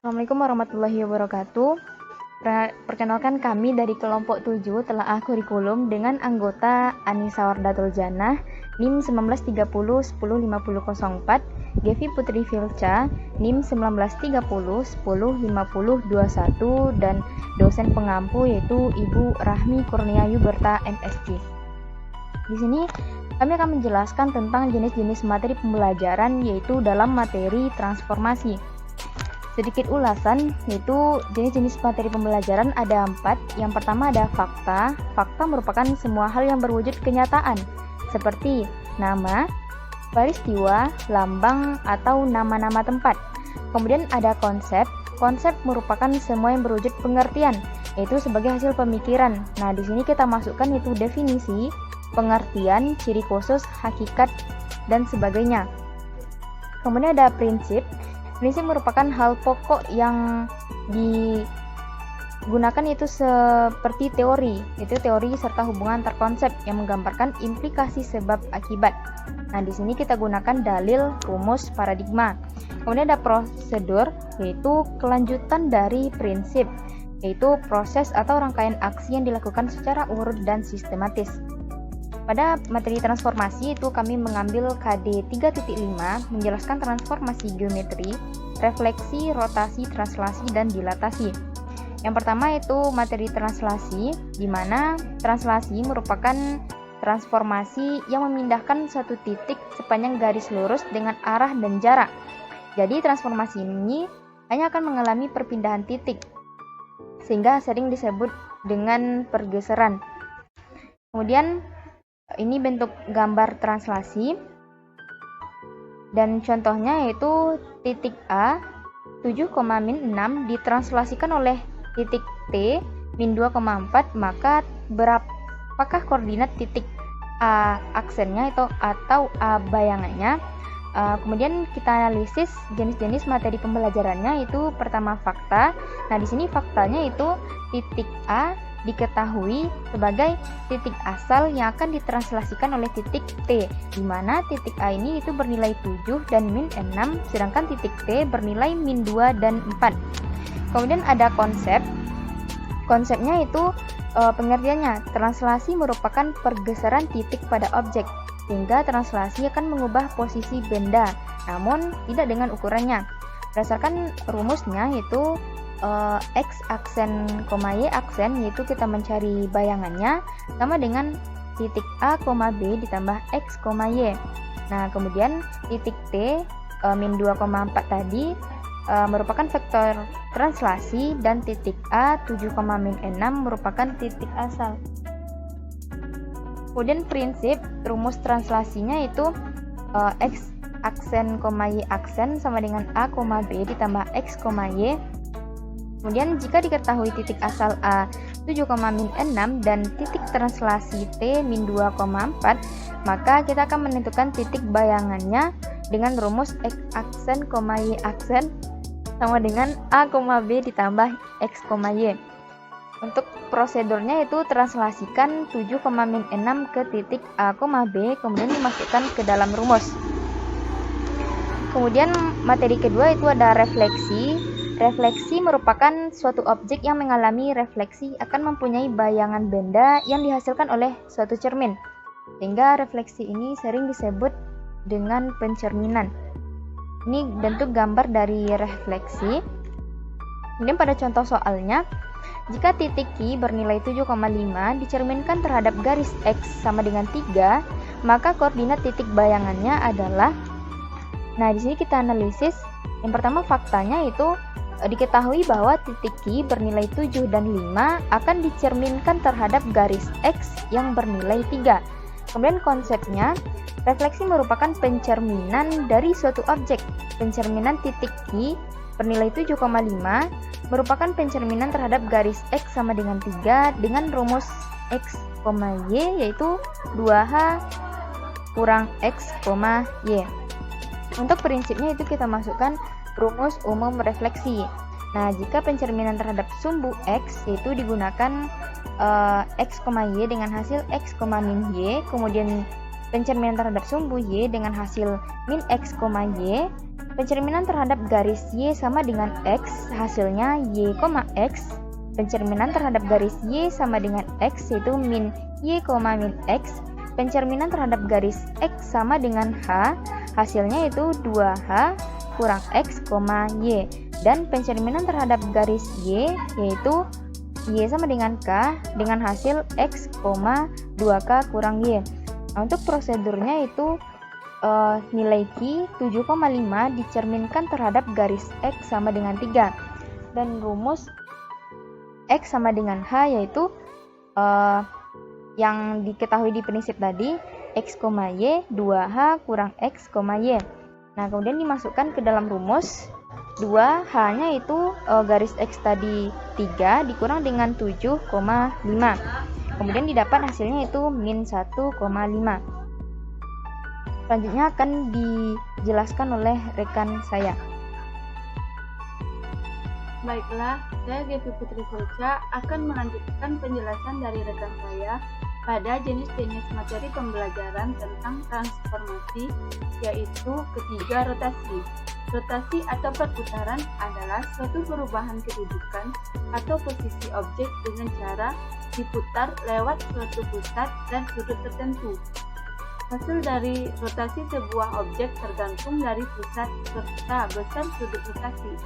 Assalamualaikum warahmatullahi wabarakatuh. Perkenalkan kami dari kelompok 7 telaah kurikulum dengan anggota Anissa Wardatul Janah, NIM 1930 105004, Gevi Putri Filca, NIM 1930 105021, dan dosen pengampu yaitu Ibu Rahmi Kurnia Yuberta MSc. Di sini kami akan menjelaskan tentang jenis-jenis materi pembelajaran yaitu dalam materi transformasi. Sedikit ulasan, yaitu jenis-jenis materi pembelajaran ada 4. Yang pertama ada fakta. Fakta merupakan semua hal yang berwujud kenyataan, seperti nama, peristiwa, lambang, atau nama-nama tempat. Kemudian ada konsep. Konsep merupakan semua yang berwujud pengertian, yaitu sebagai hasil pemikiran. Nah, di sini kita masukkan itu definisi, pengertian, ciri khusus, hakikat, dan sebagainya. Kemudian ada prinsip. Prinsip merupakan hal pokok yang digunakan itu seperti teori, yaitu teori serta hubungan antar konsep yang menggambarkan implikasi sebab akibat. Nah, di sini kita gunakan dalil, rumus, paradigma. Kemudian ada prosedur, yaitu kelanjutan dari prinsip, yaitu proses atau rangkaian aksi yang dilakukan secara urut dan sistematis. Pada materi transformasi itu kami mengambil KD 3.5 menjelaskan transformasi geometri, refleksi, rotasi, translasi, dan dilatasi. Yang pertama itu materi translasi, di mana translasi merupakan transformasi yang memindahkan satu titik sepanjang garis lurus dengan arah dan jarak. Jadi transformasi ini hanya akan mengalami perpindahan titik, sehingga sering disebut dengan pergeseran. Kemudian ini bentuk gambar translasi, dan contohnya yaitu titik A 7,-6 ditranslasikan oleh titik T min 2,4, maka berapakah koordinat titik A aksennya atau A bayangannya? Kemudian kita analisis jenis-jenis materi pembelajarannya. Itu pertama fakta. Nah, di sini faktanya itu titik A diketahui sebagai titik asal yang akan ditranslasikan oleh titik T, di mana titik A ini itu bernilai 7 dan min 6, sedangkan titik T bernilai min 2 dan 4. Kemudian ada konsep. Konsepnya itu pengertiannya, translasi merupakan pergeseran titik pada objek, sehingga translasi akan mengubah posisi benda, namun tidak dengan ukurannya. Berdasarkan rumusnya yaitu X aksen, Y aksen, yaitu kita mencari bayangannya sama dengan titik A, B ditambah X, Y. Nah, kemudian titik T min 2,4 tadi merupakan vektor translasi, dan titik A 7,-6 merupakan titik asal. Kemudian prinsip rumus translasinya itu X aksen, Y aksen sama dengan A, B ditambah X, Y. Kemudian jika diketahui titik asal A 7,-6 dan titik translasi T min 2,4, maka kita akan menentukan titik bayangannya dengan rumus X aksen, Y aksen sama dengan A, B ditambah X, Y. Untuk prosedurnya itu translasikan 7,-6 ke titik A, B, kemudian dimasukkan ke dalam rumus. Kemudian materi kedua itu ada refleksi. Refleksi merupakan suatu objek yang mengalami refleksi akan mempunyai bayangan benda yang dihasilkan oleh suatu cermin, sehingga refleksi ini sering disebut dengan pencerminan. Ini bentuk gambar dari refleksi. Kemudian pada contoh soalnya, jika titik Q bernilai 7,5 dicerminkan terhadap garis X sama dengan 3, maka koordinat titik bayangannya adalah. Nah, di sini kita analisis. Yang pertama faktanya itu diketahui bahwa titik Q bernilai 7 dan 5 akan dicerminkan terhadap garis X yang bernilai 3. Kemudian konsepnya, refleksi merupakan pencerminan dari suatu objek. Pencerminan titik Q bernilai 7,5 merupakan pencerminan terhadap garis X sama dengan 3 dengan rumus X, Y yaitu 2H kurang X, Y. Untuk prinsipnya itu kita masukkan rumus umum refleksi. Nah, jika pencerminan terhadap sumbu X yaitu digunakan X, Y dengan hasil X, min Y, kemudian pencerminan terhadap sumbu Y dengan hasil min X, Y. Pencerminan terhadap garis Y sama dengan X, hasilnya Y, X. Pencerminan terhadap garis Y sama dengan X, yaitu min Y, min X. Pencerminan terhadap garis X sama dengan H, hasilnya itu 2H kurang X, Y. Dan pencerminan terhadap garis Y, yaitu Y sama dengan K dengan hasil X, 2K kurang Y. Nah, untuk prosedurnya itu nilai Q 7,5 dicerminkan terhadap garis X sama dengan 3. Dan rumus X sama dengan H yaitu yang diketahui di prinsip tadi, X, Y 2H kurang X, Y. Nah, kemudian dimasukkan ke dalam rumus 2H-nya itu garis X tadi 3 dikurang dengan 7,5. Kemudian didapat hasilnya itu min 1,5. Selanjutnya akan dijelaskan oleh rekan saya. Baiklah, saya Gevi Putri Fulca akan melanjutkan penjelasan dari rekan saya pada jenis-jenis materi pembelajaran tentang transformasi, yaitu ketiga, rotasi. Rotasi atau perputaran adalah suatu perubahan kedudukan atau posisi objek dengan cara diputar lewat suatu pusat dan sudut tertentu. Hasil dari rotasi sebuah objek tergantung dari pusat serta besar sudut rotasi.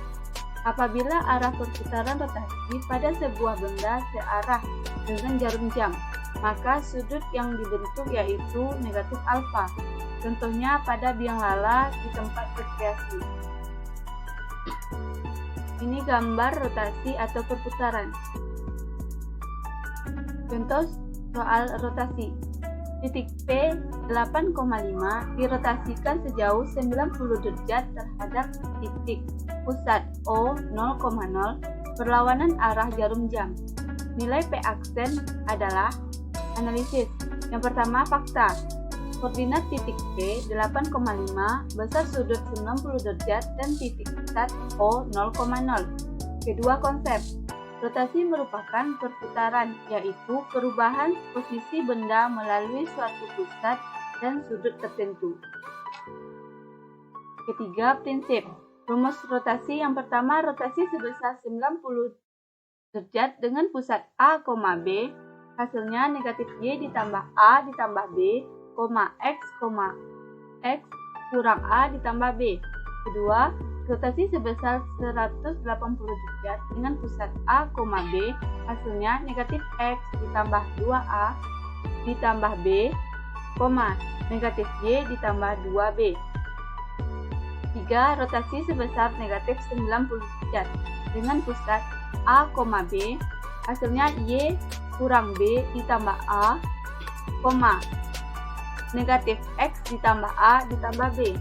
Apabila arah perputaran rotasi pada sebuah benda searah dengan jarum jam, maka sudut yang dibentuk yaitu negatif alfa. Contohnya pada biang lala di tempat rekreasi. Ini gambar rotasi atau perputaran. Contoh soal rotasi. Titik P 8,5 dirotasikan sejauh 90 derajat terhadap titik pusat O 0,0 berlawanan arah jarum jam. Nilai P aksen adalah analisis. Yang pertama, fakta. Koordinat titik P 8,5 besar sudut 90 derajat dan titik pusat O 0,0. Kedua, konsep. Rotasi merupakan perputaran, yaitu perubahan posisi benda melalui suatu pusat dan sudut tertentu. Ketiga, prinsip. Rumus rotasi yang pertama, rotasi sebesar 90 derajat dengan pusat A, B, hasilnya negatif Y ditambah A ditambah B, X, X kurang A ditambah B. Kedua, rotasi sebesar 180 derajat dengan pusat A, B, hasilnya negatif X ditambah 2A ditambah B, negatif Y ditambah 2B. 3. Rotasi sebesar negatif 90 derajat dengan pusat A, B, hasilnya Y kurang B ditambah A, negatif X ditambah A ditambah B.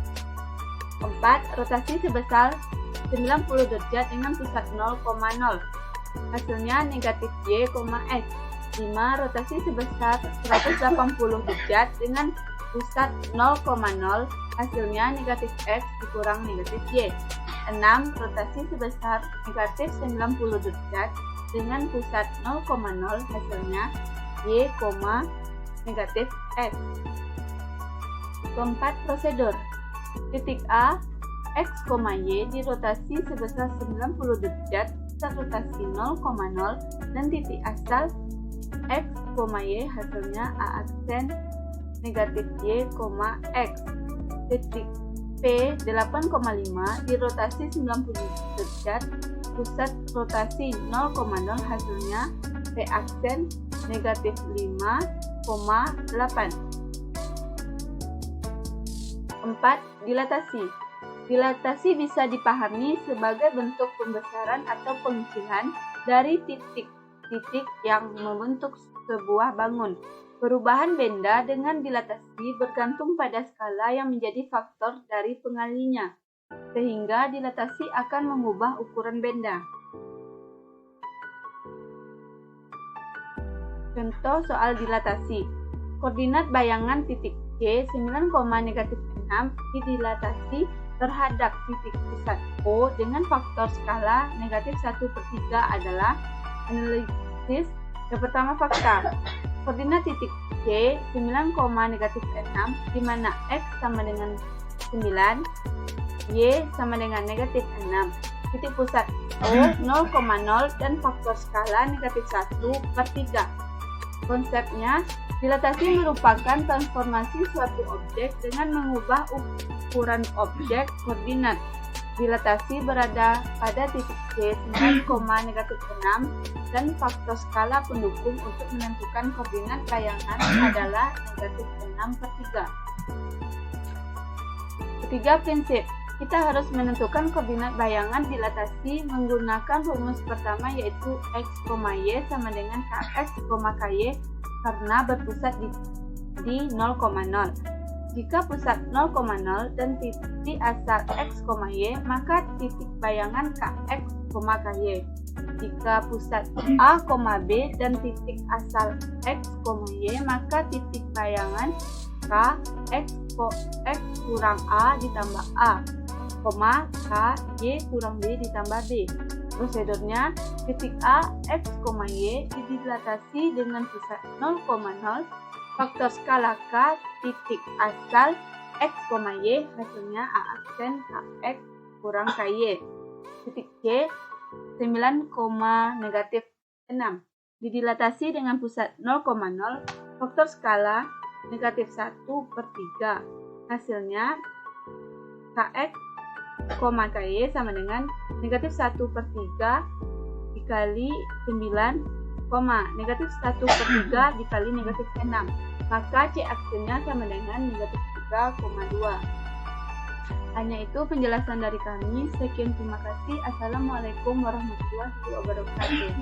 4. Rotasi sebesar 90 derajat dengan pusat 0,0. Hasilnya negatif Y, X. 5. Rotasi sebesar 180 derajat dengan pusat 0,0. Hasilnya negatif X dikurang negatif Y. 6. Rotasi sebesar negatif 90 derajat dengan pusat 0,0. Hasilnya Y, negatif X. Keempat, prosedur. Titik A, X, Y dirotasi sebesar 90 derajat pusat rotasi 0,0 dan titik asal X, Y hasilnya A aksen negatif Y, X. Titik P 8,5 dirotasi 90 derajat pusat rotasi 0,0 hasilnya P aksen negatif 5,8. 4. Dilatasi. Dilatasi bisa dipahami sebagai bentuk pembesaran atau pengecilan dari titik-titik yang membentuk sebuah bangun. Perubahan benda dengan dilatasi bergantung pada skala yang menjadi faktor dari pengalinya, sehingga dilatasi akan mengubah ukuran benda. Contoh soal dilatasi. Koordinat bayangan titik G 9, negatif 6 didilatasi terhadap titik pusat O dengan faktor skala negatif 1/3 adalah analisis. Yang pertama, fakta. Koordinat titik C 9, negatif 6, di mana X sama dengan 9, Y sama dengan negatif 6. Titik pusat O 0,0 dan faktor skala negatif 1/3. Konsepnya, dilatasi merupakan transformasi suatu objek dengan mengubah ukuran objek koordinat. Dilatasi berada pada titik C 9, negatif 6 dan faktor skala pendukung untuk menentukan koordinat bayangan adalah negatif 6/3. Ketiga, prinsip. Kita harus menentukan koordinat bayangan dilatasi menggunakan rumus pertama yaitu X, Y sama dengan KX, KY karena berpusat di 0,0. Jika pusat 0,0 dan titik asal X, Y, maka titik bayangan KX, KY. Jika pusat A, B dan titik asal X, Y, maka titik bayangan K, X kurang A ditambah A, K, Y kurang B ditambah B. Prosedurnya, titik A, X, Y didilatasi dengan pusat 0,0, faktor skala K, titik asal X, Y, hasilnya A aksen KX kurang KY. Titik C, 9, negatif 6, didilatasi dengan pusat 0,0, faktor skala negatif 1/3. Hasilnya KX, KY sama dengan negatif 1/3 dikali 9, negatif 1/3 dikali negatif 6. Maka C aksennya sama dengan negatif 3,2. Hanya itu penjelasan dari kami. Sekian, terima kasih. Assalamualaikum warahmatullahi wabarakatuh.